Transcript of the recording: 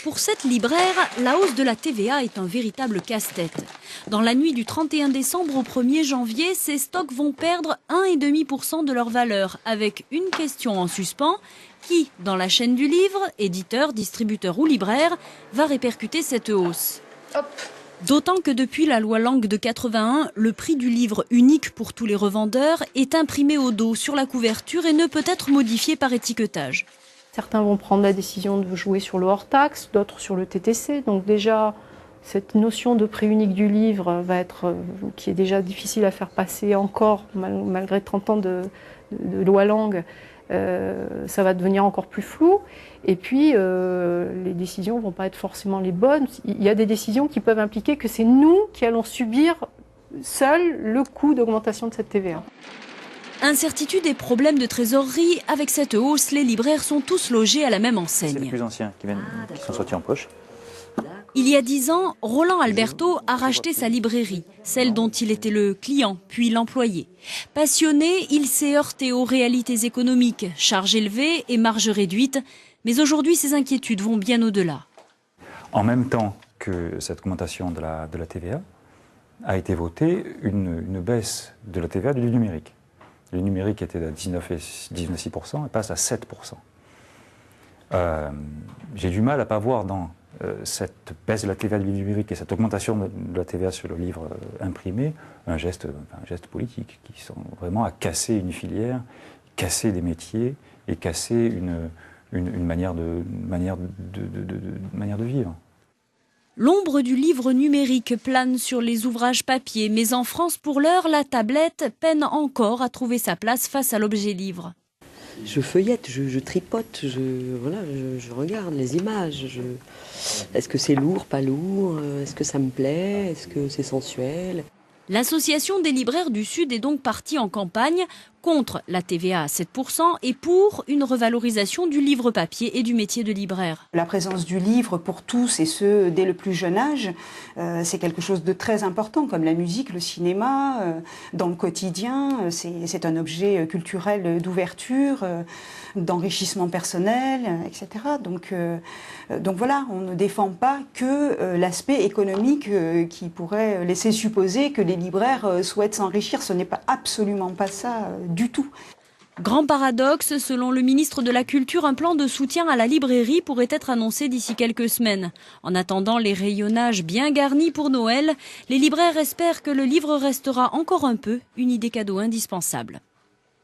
Pour cette libraire, la hausse de la TVA est un véritable casse-tête. Dans la nuit du 31 décembre au 1er janvier, ces stocks vont perdre 1,5% de leur valeur, avec une question en suspens. Qui, dans la chaîne du livre, éditeur, distributeur ou libraire, va répercuter cette hausse? D'autant que depuis la loi Lang de 81, le prix du livre unique pour tous les revendeurs est imprimé au dos sur la couverture et ne peut être modifié par étiquetage. Certains vont prendre la décision de jouer sur le hors-taxe, d'autres sur le TTC. Donc déjà, cette notion de prix unique du livre qui est déjà difficile à faire passer encore, malgré 30 ans de loi Lang, ça va devenir encore plus flou. Et puis, les décisions ne vont pas être forcément les bonnes. Il y a des décisions qui peuvent impliquer que c'est nous qui allons subir seuls le coût d'augmentation de cette TVA. Incertitude et problèmes de trésorerie, avec cette hausse, les libraires sont tous logés à la même enseigne. C'est les plus anciens qui sont sortis en poche. Il y a 10 ans, Roland Alberto a racheté sa librairie, celle dont il était le client, puis l'employé. Passionné, il s'est heurté aux réalités économiques, charges élevées et marges réduites. Mais aujourd'hui, ses inquiétudes vont bien au-delà. En même temps que cette augmentation de la TVA, a été votée une baisse de la TVA du numérique. Le numérique était à 19,6% et passe à 7%. J'ai du mal à ne pas voir dans cette baisse de la TVA du numérique et cette augmentation de la TVA sur le livre imprimé un geste politique qui sont vraiment à casser une filière, casser des métiers et casser une manière de vivre. L'ombre du livre numérique plane sur les ouvrages papier, mais en France, pour l'heure, la tablette peine encore à trouver sa place face à l'objet livre. Je feuillette, je tripote, je regarde les images. Est-ce que c'est lourd, pas lourd? Est-ce que ça me plaît? Est-ce que c'est sensuel? L'association des libraires du Sud est donc partie en campagne contre la TVA à 7% et pour une revalorisation du livre papier et du métier de libraire. La présence du livre pour tous et ce dès le plus jeune âge, c'est quelque chose de très important, comme la musique, le cinéma, dans le quotidien. C'est un objet culturel d'ouverture, d'enrichissement personnel, etc. Donc voilà, on ne défend pas que l'aspect économique qui pourrait laisser supposer que les libraires souhaitent s'enrichir. Ce n'est pas absolument pas ça du tout. Grand paradoxe, selon le ministre de la Culture, un plan de soutien à la librairie pourrait être annoncé d'ici quelques semaines. En attendant les rayonnages bien garnis pour Noël, les libraires espèrent que le livre restera encore un peu une idée cadeau indispensable.